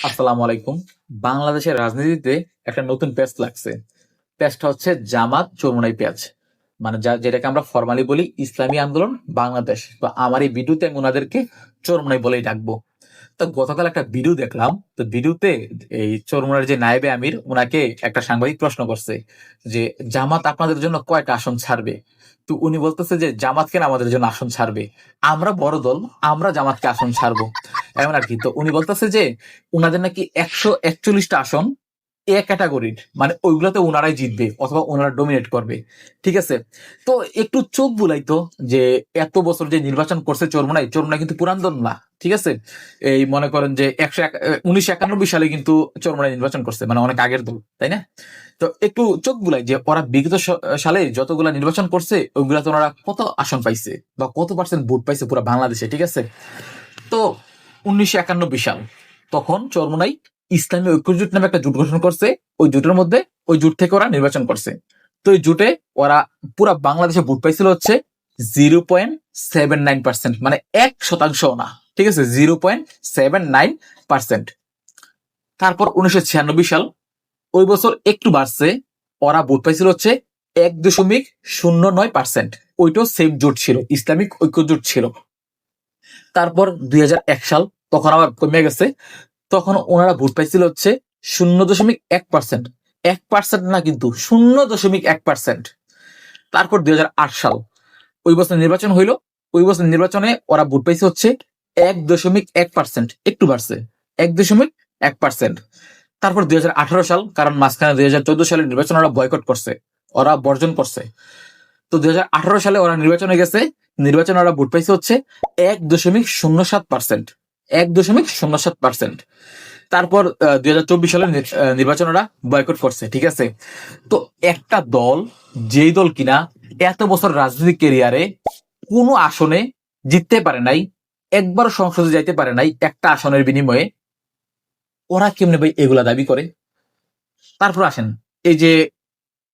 আসসালামু আলাইকুম। বাংলাদেশের রাজনীতিতে একটা নতুন পেঁচ লাগছে। পেঁচটা হচ্ছে জামাত চরমোনাই পেঁচ। মানে যেটাকে আমরা ফরমালি বলি ইসলামী আন্দোলন বাংলাদেশ। তো আমার এই ভিডিওতে আমি ওনাদেরকে চরমোনাই বলেই ডাকবো। তো গতকাল একটা ভিডিও দেখলাম। তো ভিডিওতে এই চরমোনাইয়ের যে নায়েবে আমির ওনাকে একটা সাংবাদিক প্রশ্ন করছে যে জামাত আপনাদের জন্য কয়টা আসন ছাড়বে। তো উনি বলতেছে যে জামাত কেন আমাদের জন্য আসন ছাড়বে, আমরা বড় দল, আমরা জামাতকে আসন ছাড়বো, এমন আর কি। তো উনি বলতেছে যে উনাদের নাকি 141টা আসন এ ক্যাটাগরির, মানে ওইগুলোতে ওনারাই জিতবে অথবা ওনারা ডোমিনেট করবে। ঠিক আছে। তো একটু চোখ বুলাইতো যে এত বছর যে নির্বাচন করছে চরমোনাই, চরমোনাই কিন্তু পুরান দল না। ঠিক আছে। এই মনে করেন যে 1991 সালে কিন্তু চরমোনাই নির্বাচন করছে, মানে অনেক আগের দল, তাই না? তো একটু চোখ বুলাই যে ওরা বিগত সালে যতগুলা নির্বাচন করছে ওইগুলাতে ওনারা কত আসন পাইছে বা কত পার্সেন্ট ভোট পাইছে পুরো বাংলাদেশে। ঠিক আছে। তো 1991 সাল, তখন চরমোনাই ইসলামী ঐক্যজোট নামে একটা জোট গঠন করছে। ওই জোটের মধ্যে, ওই জোট থেকে ওরা নির্বাচন করছে। তো ওই জোটে ওরা পুরা বাংলাদেশে ভোট পাইছিল হচ্ছে 0.79%, মানে 1% না। ঠিক আছে, 0.79%। তারপর 1996 সাল, ওই বছর একটু বাড়ছে, ওরা ভোট পাইছিল হচ্ছে 1.09%। ওইটাও সেম জোট ছিল, ইসলামিক ঐক্য জোট ছিল। তারপর 2001 সাল, তখন আবার কমে গেছে, তখন ওনারা ভোট পাইছিল হচ্ছে 0.1%। 1% না কিন্তু, 0.1%। তারপর 2008 সাল, ওই বছর নির্বাচন হইলো। ওই বছর নির্বাচনে ওরা ভোট পাইছে হচ্ছে 1.1%, একটু বাড়ছে, 1.1%। তারপর 2018 সাল, কারণ মাঝখানে 2014 সালের নির্বাচন ওরা বয়কট করছে, ওরা বর্জন করছে। তো 2018 সালে ওরা নির্বাচনে গেছে, নির্বাচনে ওরা ভোট পাইছে হচ্ছে 1.07%, 1.07%। তারপর 2024 সালের নির্বাচন ওরা বয়কট করছে। ঠিক আছে। তো একটা দল, যেই দল কিনা এত বছর রাজনৈতিক ক্যারিয়ারে কোনো আসনে জিততে পারে নাই, একবারও সংসদে যাইতে পারে নাই একটা আসনের বিনিময়ে, ওরা কেমনে ভাই এগুলা দাবি করে? তারপর আসেন, এই যে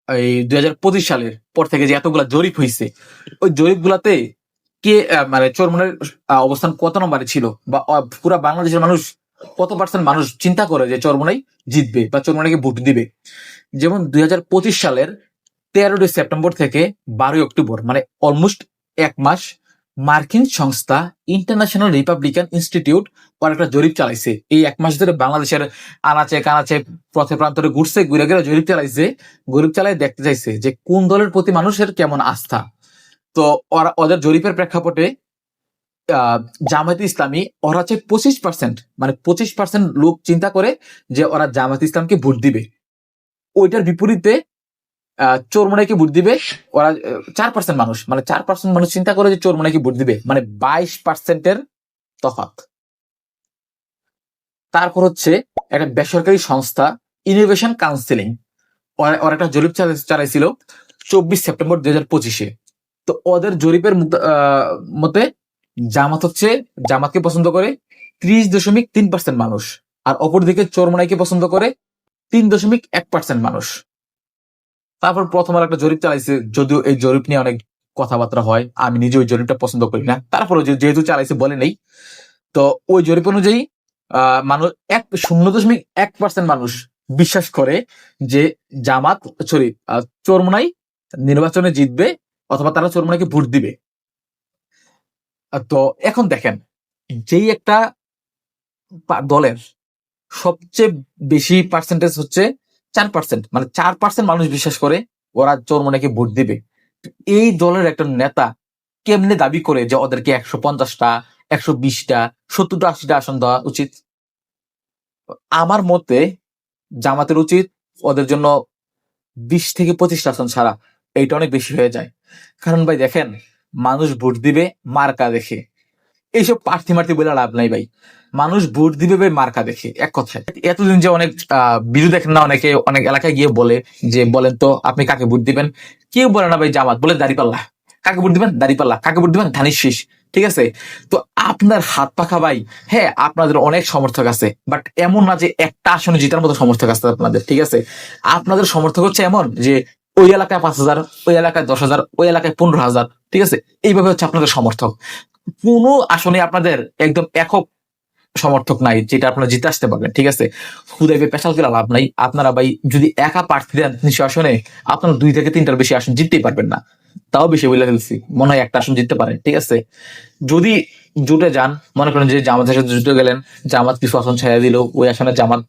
এই 2025 সালের পর থেকে যে এতগুলা জরিপ হয়েছে, ওই জরিপ গুলাতে কে মানে চরমনের অবস্থান কত নম্বরে ছিল, বা পুরা বাংলাদেশের মানুষ কত পার্সেন্ট মানুষ চিন্তা করে যে চরমনাই জিতবে বা চরমনাইকে ভোট দিবে। যেমন 2025 সালের 13 সেপ্টেম্বর থেকে 12 অক্টোবর, মানে অলমোস্ট 1 মাস, মার্কিন সংস্থা ইন্টারন্যাশনাল রিপাবলিকান ইনস্টিটিউট ওর একটা জরিপ চালাইছে। এই 1 মাস ধরে বাংলাদেশের আনাচে কানাচে পথে প্রান্তরে ঘুরছে, ঘুরে ঘুরে জরিপ চালাইছে। জরিপ চালাই দেখতে চাইছে যে কোন দলের প্রতি মানুষের কেমন আস্থা। তো ওরা ওদের জরিপের প্রেক্ষাপটে জামায়াতে ইসলামী, ওরা হচ্ছে 25%, মানে 25% লোক চিন্তা করে যে ওরা জামায়াতে ইসলামকে ভোট দিবে। ওইটার বিপরীতে চোরমোনাইকে ভোট দিবে ওরা 4% মানুষ, মানে 4% মানুষ চিন্তা করে যে চোরমোনাইকে ভোট দিবে, মানে 22%-এর তফাৎ। তারপর হচ্ছে একটা বেসরকারি সংস্থা ইনোভেশন কাউন্সিলিং, ওরা একটা জরিপ চালাইছিল 24 সেপ্টেম্বর 2025-এ। তো ওদের জরিপের মতে জামাতকে পছন্দ করে 30.3% মানুষ, আর অপরদিকে চোরমোনাইকে পছন্দ করে 3.1% মানুষ। তারপর প্রথম আর একটা জরিপ চালাইছে, যদিও এই জরিপ নিয়ে অনেক কথাবার্তা হয়, আমি নিজে ওই জরিপটা পছন্দ করি না, তারপরে যেহেতু চালাইছে বলে নেই। তো ওই জরিপ অনুযায়ী মানুষ 0.1% মানুষ বিশ্বাস করে যে জামাত, সরি, চরমোনাই নির্বাচনে জিতবে অথবা তারা চরমোনাইকে ভোট দিবে। তো এখন দেখেন, যেই একটা দলের সবচেয়ে বেশি পার্সেন্টেজ হচ্ছে 4%, মানে 4% মানুষ বিশ্বাস করে ওরা চরমোনাইকে ভোট দিবে। এই দলের একটা নেতা কেমনে দাবি করে যে ওদেরকে 150টা, 120টা, 70টা, 80টা আসন দেওয়া উচিত? আমার মতে জামাতের উচিত ওদের জন্য 20 থেকে 25টা আসন ছাড়া। এইটা অনেক বেশি হয়ে যায়। কারণ ভাই দেখেন, মানুষ ভোট দিবে মার্কা দেখে। এইসব প্রার্থী মার্থী বলে লাভ নাই ভাই। মানুষ ভোট দিবে ভাই মার্কা দেখে, এক কথায়। এতদিন যে অনেক ভিডিও দেখেন না, অনেকে অনেক এলাকায় গিয়ে বলে যে বলেন তো আপনি কাকে ভোট দিবেন, কেউ বলে না ভাই জামাত, বলে দাঁড়িপাল্লা। কাকে ভোট দিবেন? দাঁড়িপাল্লা। কাকে ভোট দিবেন? ধানের শীষ। ঠিক আছে। তো আপনার হাত পাখা ভাই। হ্যাঁ, আপনাদের অনেক সমর্থক আছে, বাট এমন না যে একটা আসনে জিতার মতো সমর্থক আছে আপনাদের। ঠিক আছে। আপনাদের সমর্থক হচ্ছে এমন যে ওই এলাকায় 5,000, ওই এলাকায় 10,000, ওই এলাকায় 15,000। ঠিক আছে। এইভাবে হচ্ছে আপনাদের সমর্থক। কোনো আসনে আপনাদের একদম একক সমর্থক নাই যেটা আপনারা জিতে আসতে পারবেন, ঠিক আছে? হুদাই ভাই পেশাল খেলা লাভ নাই। আপনারা ভাই যদি একা প্রার্থী দেন ৩০০ আসনে, আপনারা ২ থেকে ৩টার বেশি আসন জিততেই পারবেন না। তাও বেশি বলে ফেলছি, মনে হয় একটা আসন জিততে পারেন, ঠিক আছে? যদি জোটে যান, মনে করেন যে জামাতের সাথে জুটে গেলেন, জামাত কিছু আসন ছেড়ে দিল, ওই আসনে জামাত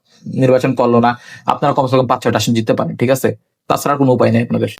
নির্বাচন করলো না, আপনারা কমসে কম ৫-৬টা আসন জিততে পারেন, ঠিক আছে? তাছাড়া আর কোনো উপায় নেই আপনাদের।